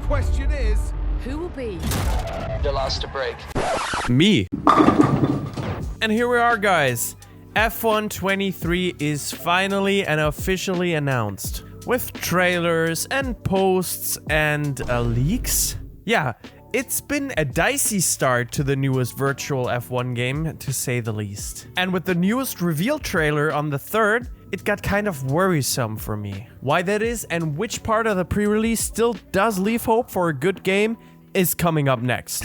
question is, who will be the last to break? Me. And here we are, guys. F1 23 is finally and officially announced. With trailers and posts and leaks. Yeah, it's been a dicey start to the newest virtual F1 game, to say the least. And with the newest reveal trailer on the 3rd, it got kind of worrisome for me. Why that is and which part of the pre-release still does leave hope for a good game is coming up next.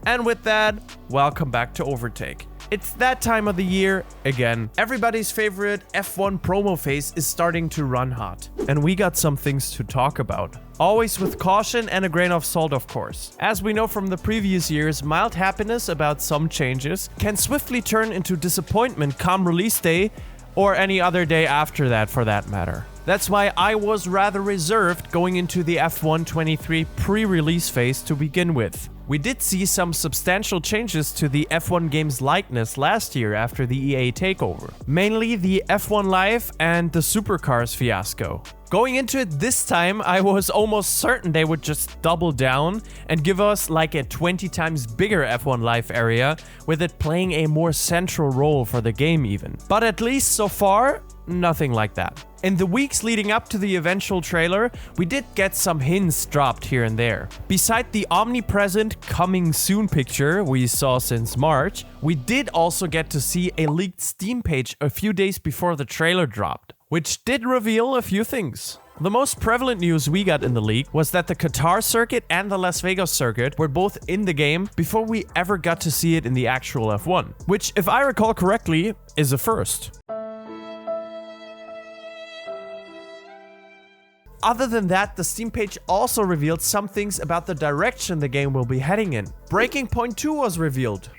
And with that, welcome back to Overtake. It's that time of the year again. Everybody's favorite F1 promo phase is starting to run hot. And we got some things to talk about. Always with caution and a grain of salt, of course. As we know from the previous years, mild happiness about some changes can swiftly turn into disappointment come release day or any other day after that for that matter. That's why I was rather reserved going into the F1 23 pre-release phase to begin with. We did see some substantial changes to the F1 game's likeness last year after the EA takeover. Mainly the F1 Live and the Supercars fiasco. Going into it this time, I was almost certain they would just double down and give us like a 20 times bigger F1 Live area, with it playing a more central role for the game even. But at least so far, nothing like that. In the weeks leading up to the eventual trailer, we did get some hints dropped here and there. Beside the omnipresent coming soon picture we saw since March, we did also get to see a leaked Steam page a few days before the trailer dropped, which did reveal a few things. The most prevalent news we got in the leak was that the Qatar circuit and the Las Vegas circuit were both in the game before we ever got to see it in the actual F1, which, if I recall correctly, is a first. Other than that, the Steam page also revealed some things about the direction the game will be heading in. Breaking Point 2 was revealed.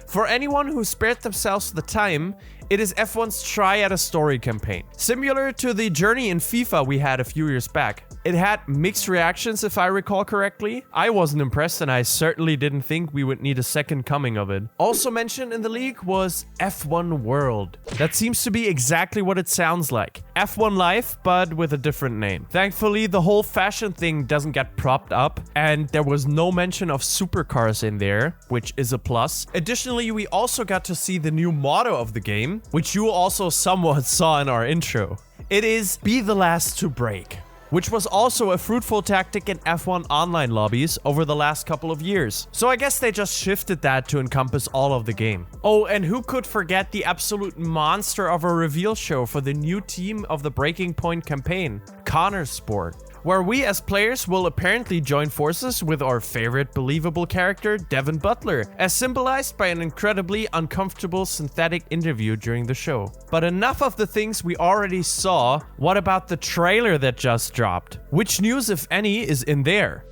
For anyone who spared themselves the time, it is F1's try at a story campaign. Similar to the journey in FIFA we had a few years back. It had mixed reactions if I recall correctly. I wasn't impressed and I certainly didn't think we would need a second coming of it. Also mentioned in the leak was F1 World. That seems to be exactly what it sounds like. F1 Live, but with a different name. Thankfully, the whole fashion thing doesn't get propped up, and there was no mention of supercars in there, which is a plus. Additionally, we also got to see the new motto of the game, which you also somewhat saw in our intro. It is "Be the last to break," which was also a fruitful tactic in F1 online lobbies over the last couple of years. So I guess they just shifted that to encompass all of the game. Oh, and who could forget the absolute monster of a reveal show for the new team of the Breaking Point campaign, Connor Sport, where we as players will apparently join forces with our favorite believable character, Devin Butler, as symbolized by an incredibly uncomfortable synthetic interview during the show. But enough of the things we already saw. What about the trailer that just dropped? Which news, if any, is in there?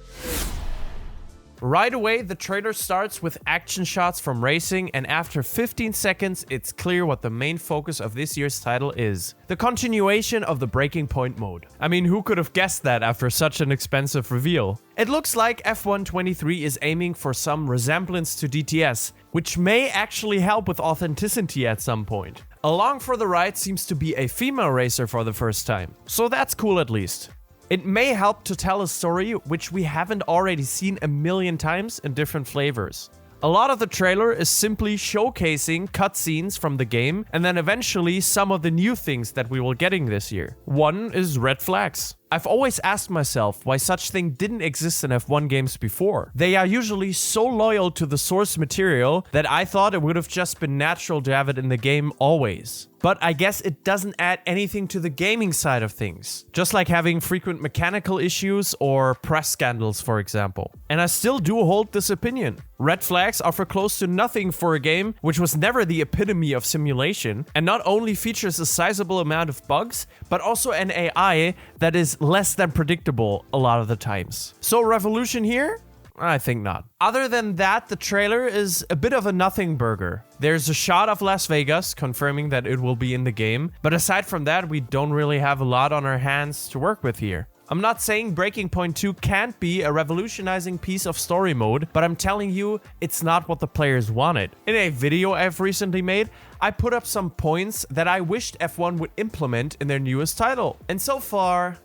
Right away, the trailer starts with action shots from racing, and after 15 seconds, it's clear what the main focus of this year's title is. The continuation of the Breaking Point mode. I mean, who could have guessed that after such an expensive reveal? It looks like F1 23 is aiming for some resemblance to DTS, which may actually help with authenticity at some point. Along for the ride seems to be a female racer for the first time, so that's cool at least. It may help to tell a story which we haven't already seen a million times in different flavors. A lot of the trailer is simply showcasing cutscenes from the game and then eventually some of the new things that we will getting this year. One is red flags. I've always asked myself why such thing didn't exist in F1 games before. They are usually so loyal to the source material that I thought it would have just been natural to have it in the game always. But I guess it doesn't add anything to the gaming side of things. Just like having frequent mechanical issues or press scandals, for example. And I still do hold this opinion. Red flags offer close to nothing for a game which was never the epitome of simulation, and not only features a sizable amount of bugs, but also an AI that is less than predictable a lot of the times. So revolution here? I think not. Other than that, the trailer is a bit of a nothing burger. There's a shot of Las Vegas confirming that it will be in the game, but aside from that, we don't really have a lot on our hands to work with here. I'm not saying Breaking Point 2 can't be a revolutionizing piece of story mode, but I'm telling you, it's not what the players wanted. In a video I've recently made, I put up some points that I wished F1 would implement in their newest title. And so far,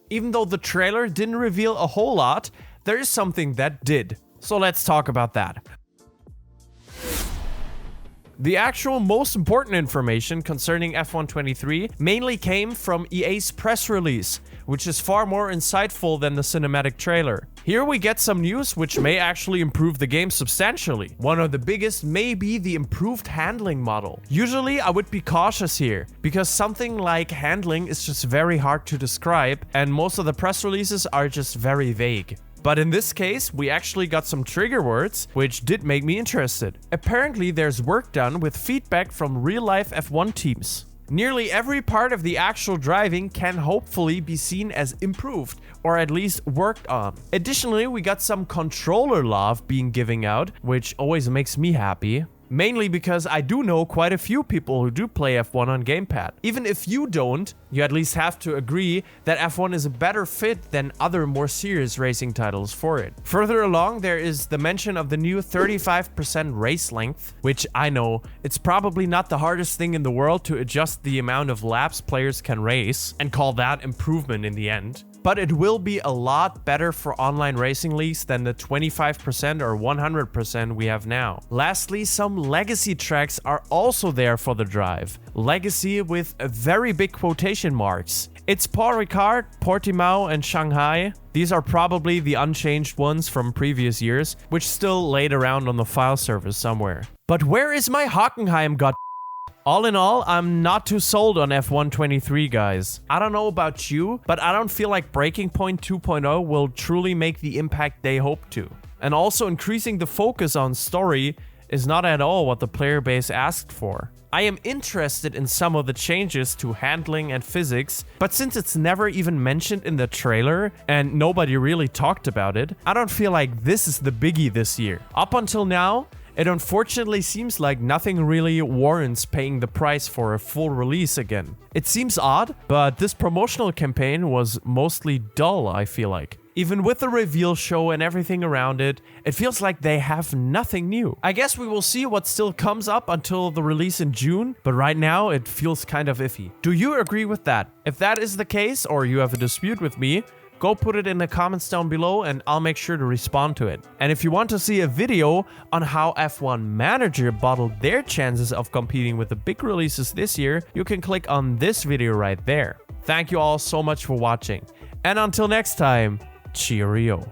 even though the trailer didn't reveal a whole lot, there is something that did. So let's talk about that. The actual most important information concerning F1 23 mainly came from EA's press release, which is far more insightful than the cinematic trailer. Here we get some news which may actually improve the game substantially. One of the biggest may be the improved handling model. Usually I would be cautious here, because something like handling is just very hard to describe, and most of the press releases are just very vague. But in this case, we actually got some trigger words, which did make me interested. Apparently, there's work done with feedback from real-life F1 teams. Nearly every part of the actual driving can hopefully be seen as improved, or at least worked on. Additionally, we got some controller love being given out, which always makes me happy. Mainly because I do know quite a few people who do play F1 on gamepad. Even if you don't, you at least have to agree that F1 is a better fit than other more serious racing titles for it. Further along, there is the mention of the new 35% race length, which I know, it's probably not the hardest thing in the world to adjust the amount of laps players can race and call that improvement in the end. But it will be a lot better for online racing leagues than the 25% or 100% we have now. Lastly, some legacy tracks are also there for the drive. Legacy with very big quotation marks. It's Paul Ricard, Portimao, and Shanghai. These are probably the unchanged ones from previous years, which still laid around on the file server somewhere. But where is my Hockenheim, god? All in all, I'm not too sold on F1 23, guys. I don't know about you, but I don't feel like Breaking Point 2.0 will truly make the impact they hope to. And also increasing the focus on story is not at all what the player base asked for. I am interested in some of the changes to handling and physics, but since it's never even mentioned in the trailer and nobody really talked about it, I don't feel like this is the biggie this year. Up until now, it unfortunately seems like nothing really warrants paying the price for a full release again. It seems odd, but this promotional campaign was mostly dull, I feel like. Even with the reveal show and everything around it, it feels like they have nothing new. I guess we will see what still comes up until the release in June, but right now it feels kind of iffy. Do you agree with that? If that is the case, or you have a dispute with me, go put it in the comments down below and I'll make sure to respond to it. And if you want to see a video on how F1 Manager bottled their chances of competing with the big releases this year, you can click on this video right there. Thank you all so much for watching. And until next time, cheerio.